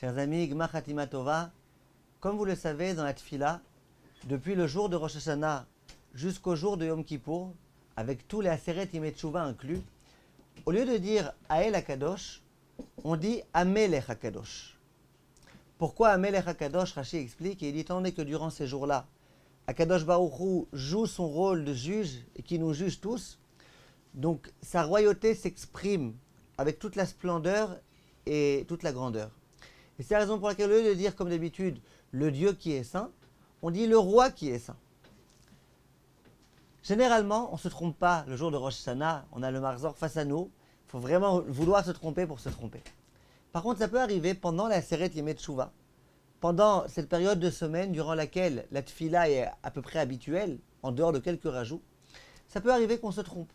Chers amis, Gmar Khatima Tova, comme vous le savez, dans la Tfila, depuis le jour de Rosh Hashanah jusqu'au jour de Yom Kippour, avec tous les Aseret Yemei Teshuvah inclus, au lieu de dire Ael HaKadosh, on dit Amelech HaKadosh. Pourquoi Amelech HaKadosh? Rashi explique, et il dit étant donné que durant ces jours-là, HaKadosh Baruch Hu joue son rôle de juge et qui nous juge tous, donc sa royauté s'exprime avec toute la splendeur et toute la grandeur. Et c'est la raison pour laquelle, au lieu de dire comme d'habitude le Dieu qui est saint, on dit le roi qui est saint. Généralement, on ne se trompe pas le jour de Rosh Hashanah, on a le Marzor face à nous, il faut vraiment vouloir se tromper pour se tromper. Par contre, ça peut arriver pendant la Aseret Yemei Teshuvah, pendant cette période de semaine durant laquelle la Tfila est à peu près habituelle, en dehors de quelques rajouts, ça peut arriver qu'on se trompe.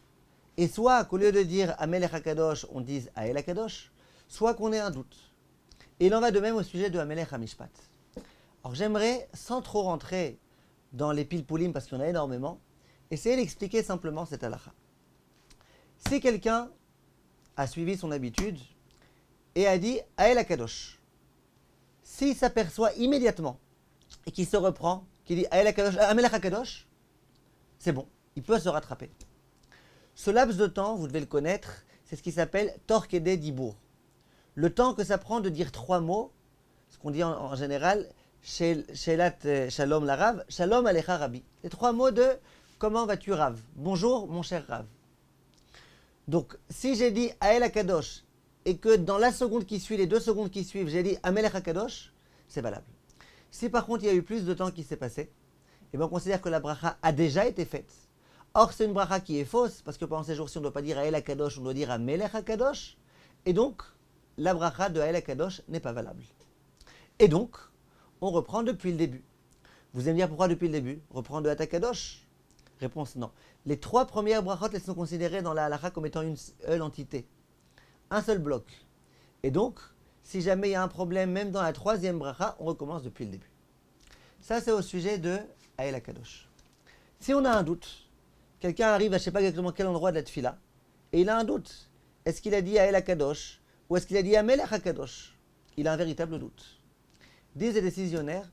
Et soit qu'au lieu de dire Amelech HaKadosh, on dise Ael HaKadosh, soit qu'on ait un doute. Et il en va de même au sujet de Amelech HaMishpat. Alors j'aimerais, sans trop rentrer dans les pilpoulim, parce qu'il y en a énormément, essayer d'expliquer simplement cette halakha. Si quelqu'un a suivi son habitude et a dit Ael HaKadosh, s'il s'aperçoit immédiatement et qu'il se reprend, qu'il dit Ael HaKadosh, Amelech HaKadosh, c'est bon, il peut se rattraper. Ce laps de temps, vous devez le connaître, c'est ce qui s'appelle Torquede Dibour. Le temps que ça prend de dire trois mots, ce qu'on dit en général, Shelat Shalom la Rav, Shalom Alecha Rabbi. Les trois mots de comment vas-tu Rav? Bonjour mon cher Rav. Donc si j'ai dit Ael HaKadosh et que dans la seconde qui suit, les 2 secondes qui suivent, j'ai dit Amelech HaKadosh, c'est valable. Si par contre il y a eu plus de temps qui s'est passé, et bien on considère que la bracha a déjà été faite. Or c'est une bracha qui est fausse, parce que pendant ces jours-ci on ne doit pas dire Ael HaKadosh, on doit dire Amelech HaKadosh, et donc la bracha de Ael HaKadosh n'est pas valable. Et donc, on reprend depuis le début. Vous allez me dire pourquoi depuis le début? Reprendre de HaKadosh? Réponse non. Les 3 premières brachot, elles sont considérées dans la halakha comme étant une seule entité. Un seul bloc. Et donc, si jamais il y a un problème, même dans la 3e bracha, on recommence depuis le début. Ça, c'est au sujet de Ael HaKadosh. Si on a un doute, quelqu'un arrive à je ne sais pas exactement quel endroit de la tfila, et il a un doute. Est-ce qu'il a dit Ael HaKadosh ou est-ce qu'il a dit Amelech HaKadosh? Il a un véritable doute. Disent les décisionnaires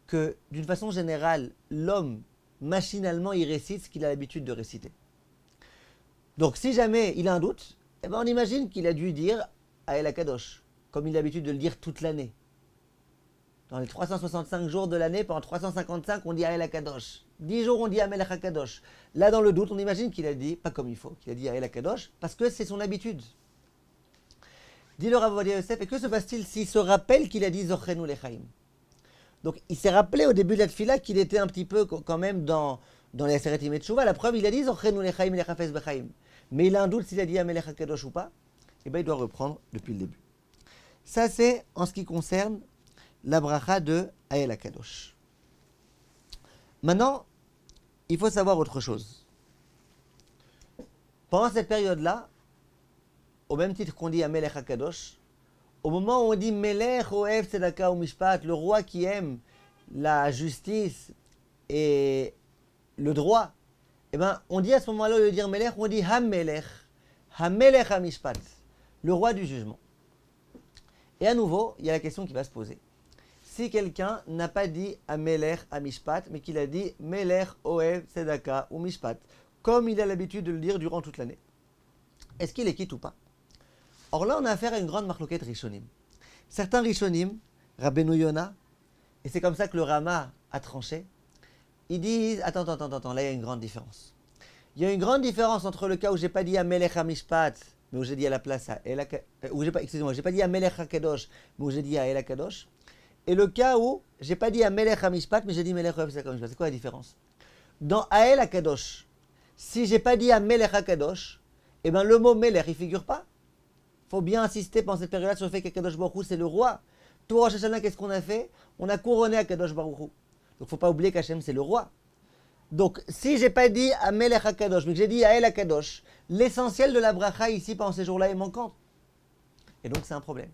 que, d'une façon générale, l'homme, machinalement, il récite ce qu'il a l'habitude de réciter. Donc, si jamais il a un doute, eh ben, on imagine qu'il a dû dire Ael HaKadosh, comme il a l'habitude de le dire toute l'année. Dans les 365 jours de l'année, pendant 355, on dit Ael HaKadosh. 10 jours, on dit Amelech HaKadosh. Là, dans le doute, on imagine qu'il a dit, pas comme il faut, qu'il a dit Ael HaKadosh, parce que c'est son habitude. Dit le Rav Ovadia Yosef, et que se passe-t-il s'il se rappelle qu'il a dit Zochenu Lechaim? Donc il s'est rappelé au début de la tfila qu'il était un petit peu quand même dans les Aseret Yemei Teshuvah. La preuve, il a dit Zochenu Lechaim Lechafez Bechaim. Mais il a un doute s'il a dit Amelech HaKadosh ou pas. Et bien il doit reprendre depuis le début. Ça c'est en ce qui concerne la bracha de Ael HaKadosh. Maintenant, il faut savoir autre chose. Pendant cette période-là, au même titre qu'on dit Amelech HaKadosh, au moment où on dit Melech Ohev Tzedaka u'Mishpat, le roi qui aime la justice et le droit, eh ben, on dit à ce moment-là, au lieu de dire Melech, on dit Hamelech, Hamelech HaMishpat, le roi du jugement. Et à nouveau, il y a la question qui va se poser. Si quelqu'un n'a pas dit Hamelech HaMishpat, mais qu'il a dit Melech Ohev Tzedaka u'Mishpat, comme il a l'habitude de le dire durant toute l'année, est-ce qu'il est quitte ou pas? Or là, on a affaire à une grande marloquette Rishonim. Certains Rishonim, Rabbeinu Yona, et c'est comme ça que le Rama a tranché, ils disent, attends, là il y a une grande différence. Il y a une grande différence entre le cas où j'ai pas dit Amelech HaMishpat, mais où j'ai dit à la place à El HaKadosh, j'ai pas dit Amelech HaKadosh, mais où j'ai dit à El HaKadosh, et le cas où j'ai pas dit Amelech HaMishpat, mais j'ai dit Melech Ohev Tzedaka u'Mishpat. C'est quoi la différence? Dans Ael HaKadosh, si j'ai pas dit Amelech HaKadosh, eh ben le mot Melech, il figure pas. Il faut bien insister pendant cette période-là sur le fait qu'Akadosh Baruch Hu, c'est le roi. Tout Rosh Hashanah, qu'est-ce qu'on a fait? On a couronné Akadosh Baruch Hu. Donc il ne faut pas oublier qu'Hachem, c'est le roi. Donc si je n'ai pas dit Amelech HaKadosh, mais que j'ai dit Ael HaKadosh, l'essentiel de la bracha ici, pendant ces jours-là, est manquant. Et donc c'est un problème.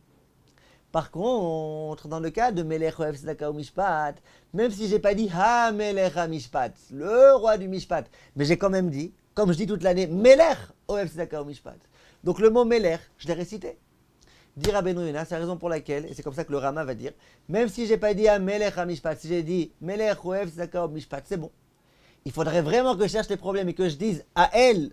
Par contre, dans le cas de Melech Ohev Tzedaka u'Mishpat, même si je n'ai pas dit Hamelech HaMishpat, le roi du Mishpat, mais j'ai quand même dit, comme je dis toute l'année, Melech Ohev Tzedaka u'Mishpat. Donc le mot Melech, je l'ai récité. dit Rabbeinu Yonah, c'est la raison pour laquelle, et c'est comme ça que le Rama va dire, même si j'ai pas dit à Melech HaMishpat, si j'ai dit Melech Oev Tzedaka Mishpat, c'est bon. Il faudrait vraiment que je cherche les problèmes et que je dise à elle,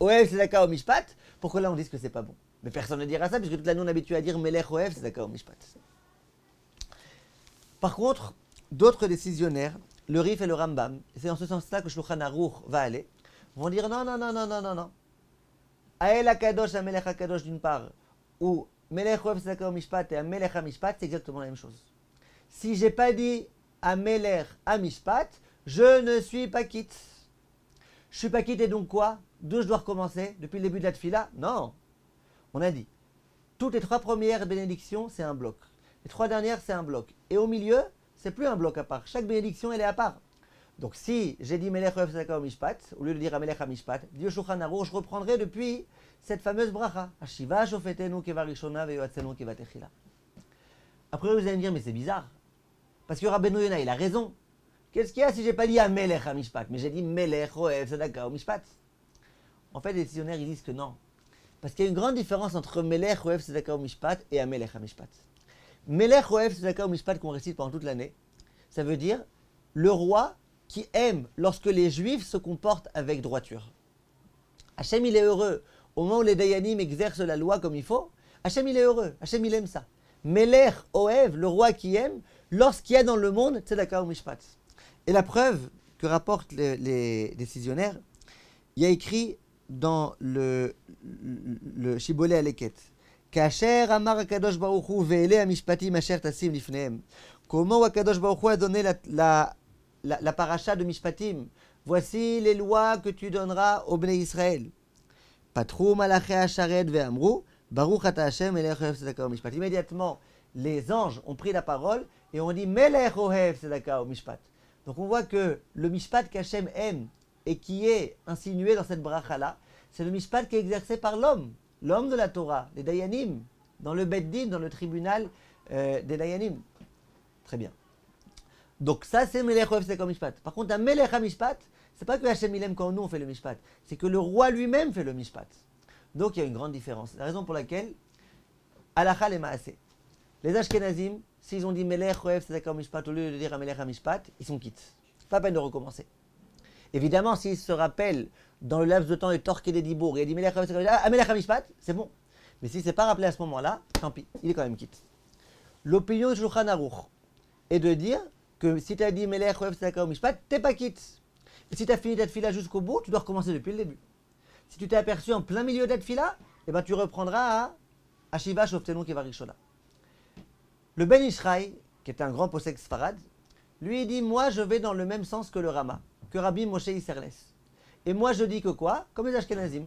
Oev Tzedaka Mishpat, pour que là on dise que c'est pas bon. Mais personne ne dira ça, puisque toute l'année on est habitué à dire Melech Oev Tzedaka Mishpat. Par contre, d'autres décisionnaires, le Rif et le Rambam, et c'est dans ce sens-là que Shulchan Aruch va aller, vont dire non. Ael HaKadosh, Amelech HaKadosh d'une part, ou Melech Oev Tzedaka Mishpat et Amelech HaMishpat, c'est exactement la même chose. Si j'ai pas dit Amelech HaMishpat, je ne suis pas quitte. Je suis pas quitte et donc quoi? D'où je dois recommencer? Depuis le début de la tfila? Non. On a dit, toutes les 3 premières bénédictions, c'est un bloc. Les 3 dernières, c'est un bloc. Et au milieu, c'est plus un bloc à part. Chaque bénédiction, elle est à part. Donc si j'ai dit Melech Oev Tzedaka Mishpat, au lieu de dire Amelech HaMishpat, dit au Shulchan Aruch, je reprendrai depuis cette fameuse bracha. Hashiva shofetenu kevarishona veyoatzenu kevatechila. Après vous allez me dire, mais c'est bizarre. Parce que Rabbeinu Yonah, il a raison. Qu'est-ce qu'il y a si j'ai pas dit Amelech HaMishpat, mais j'ai dit Melech Oev Tzedaka Mishpat? En fait, les décisionnaires, ils disent que non. Parce qu'il y a une grande différence entre Melech Oev Tzedaka Mishpat et Amelech HaMishpat. Melech Oev Tzedaka Mishpat qu'on récite pendant toute l'année, ça veut dire le roi qui aime lorsque les juifs se comportent avec droiture. Hachem il est heureux au moment où les Dayanim exercent la loi comme il faut. Hachem il est heureux, Hachem il aime ça. Melech Oev, le roi qui aime lorsqu'il y a dans le monde Tzedaka Mishpat. Et la preuve que rapportent les décisionnaires, il y a écrit dans le Shibolé Aleket, Kacher Amar HaKadosh Baruch Hu ve'ele HaMishpatim asher tasim lifnehem. Comment HaKadosh Baruch Hu a donné la paracha de Mishpatim? Voici les lois que tu donneras au Bnei Israël. Patru malaché hasharet ve'amru Baruch ata Hashem melech ohev tzedaka u'mishpat. Immédiatement, les anges ont pris la parole et ont dit melech ohev tzedaka u'mishpat. Donc on voit que le mishpat qu'Hachem aime et qui est insinué dans cette bracha-là, c'est le mishpat qui est exercé par l'homme de la Torah, les Dayanim, dans le Bet Din, dans le tribunal des Dayanim. Très bien. Donc ça, c'est Melech Oev Tzedaka Mishpat. Par contre, un Melech HaMishpat, c'est pas que Hachem il aime quand nous on fait le Mishpat, c'est que le roi lui-même fait le Mishpat. Donc il y a une grande différence. C'est la raison pour laquelle, Halakha les Maaseh, les Ashkenazim, s'ils ont dit Melech Oev Tzedaka Mishpat au lieu de dire Melech HaMishpat, ils sont quittes. Pas peine de recommencer. Évidemment, s'ils se rappellent dans le laps de temps des torques et des dibours, et il dit Melech Oev Tzedaka Melech HaMishpat, c'est bon. Mais s'il ne s'est pas rappelé à ce moment-là, tant pis, il est quand même quitte. L'opinion de Shulchan Aruch est de dire que si tu as dit Melech Oev Tzedaka Mishpat, t'es pas quitte. Et si tu as fini ta tefila jusqu'au bout, tu dois recommencer depuis le début. Si tu t'es aperçu en plein milieu de la tefila, eh ben tu reprendras à Hashiva Shoftenu Kevarishona. Le Ben Ishraï, qui est un grand possèque sfarad, lui il dit moi je vais dans le même sens que le Rama, que Rabbi Moshe Isserles. Et moi je dis que quoi? Comme les Ashkenazim,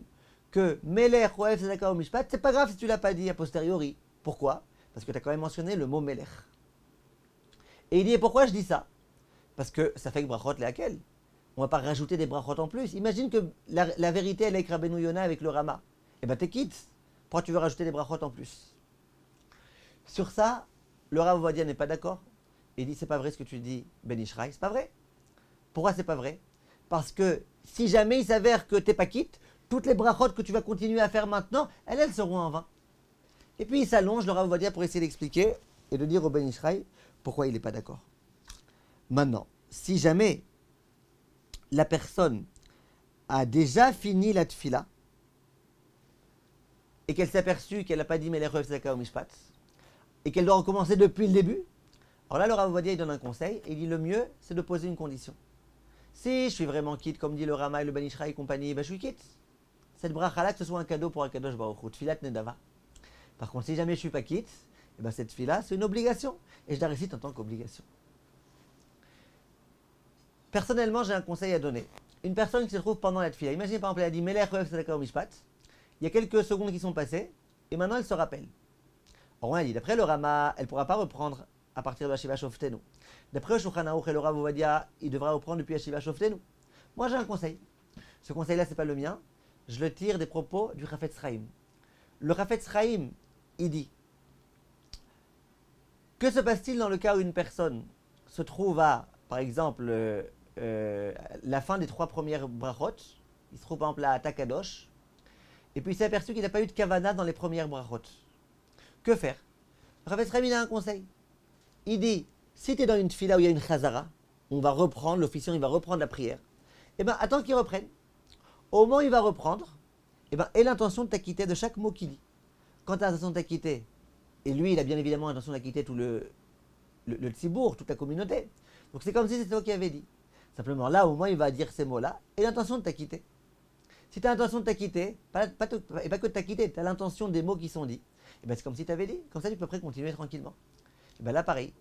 que Melech Oev Tzedaka Mishpat, c'est pas grave si tu l'as pas dit a posteriori. Pourquoi? Parce que tu as quand même mentionné le mot Melech. Et il dit, et pourquoi je dis ça? Parce que ça fait que brachot lehakel. On ne va pas rajouter des brachot en plus. Imagine que la vérité, elle est avec Rabbeinu Yonah, avec le Rama. Eh bien, t'es quitte. Pourquoi tu veux rajouter des brachot en plus? Sur ça, le Rav Ovadia n'est pas d'accord. Il dit, c'est pas vrai ce que tu dis, Ben Ishraï. C'est pas vrai. Pourquoi c'est pas vrai? Parce que si jamais il s'avère que t'es pas quitte, toutes les brachot que tu vas continuer à faire maintenant, elles seront en vain. Et puis il s'allonge, le Rav Ovadia, pour essayer d'expliquer et de dire au Ben Ishraï pourquoi il n'est pas d'accord. Maintenant, si jamais la personne a déjà fini la tfila et qu'elle s'est aperçue qu'elle n'a pas dit Melech Oev Tzedaka Mishpat et qu'elle doit recommencer depuis le début, alors là le Rav Ovadia il donne un conseil et il dit le mieux c'est de poser une condition. Si je suis vraiment quitte, comme dit le Rama et le Ben Ishraï et compagnie, ben je suis quitte. Cette bracha-là, que ce soit un cadeau pour Akadosh Baruch Hu, tfilat nedava. Par contre, si jamais je ne suis pas quitte, eh ben cette tfila c'est une obligation et je la récite en tant qu'obligation. Personnellement, j'ai un conseil à donner. Une personne qui se trouve pendant la tfila, imaginez par exemple, elle a dit Melech Oev Tzedaka Mishpat, il y a quelques secondes qui sont passées, et maintenant elle se rappelle. Or on a dit, d'après le Rama, elle ne pourra pas reprendre à partir de Hashiva Shoftenu. D'après le Shulchan Aruch et le Rav Ovadia, il devra reprendre depuis Hashiva Shoftenu. Moi j'ai un conseil. Ce conseil-là, ce n'est pas le mien, je le tire des propos du Chafetz Chaim. Le Chafetz Chaim, il dit, que se passe-t-il dans le cas où une personne se trouve à, par exemple, la fin des 3 premières brachot, il se trouve par exemple à Takadosh, et puis il s'est aperçu qu'il n'a pas eu de kavana dans les premières brachot. Que faire? Le Chafetz Chaim, il a un conseil. Il dit, si tu es dans une tfila où il y a une chazara, on va reprendre, l'officiant il va reprendre la prière, et bien attends qu'il reprenne. Au moment où il va reprendre, et bien aie l'intention de t'acquitter de chaque mot qu'il dit. Quand tu as l'intention de t'acquitter, et lui il a bien évidemment l'intention d'acquitter tout le tzibour, toute la communauté. Donc c'est comme si c'était toi qui avais dit. Simplement là, au moins il va dire ces mots-là, et l'intention de t'acquitter. Si tu as l'intention de t'acquitter, et pas que de t'acquitter, tu as l'intention des mots qui sont dits, et bien c'est comme si tu avais dit, comme ça tu peux après continuer tranquillement. Et bien là pareil,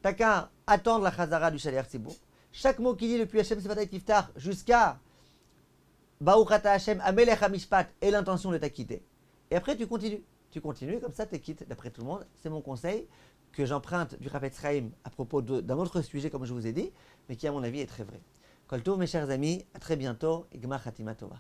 t'as qu'à attendre la chazara du Shaliach Tzibour. Chaque mot qu'il dit depuis Hashem Sefatay Tiftar jusqu'à Baruch Ata Hashem Amelech HaMishpat et l'intention de t'acquitter. Et après tu continues. Tu continues, comme ça tu quittes d'après tout le monde. C'est mon conseil que j'emprunte du Chafetz Chaim à propos d'un autre sujet comme je vous ai dit, mais qui à mon avis est très vrai. Kol Tov mes chers amis, à très bientôt et Gmar Chatima Tova.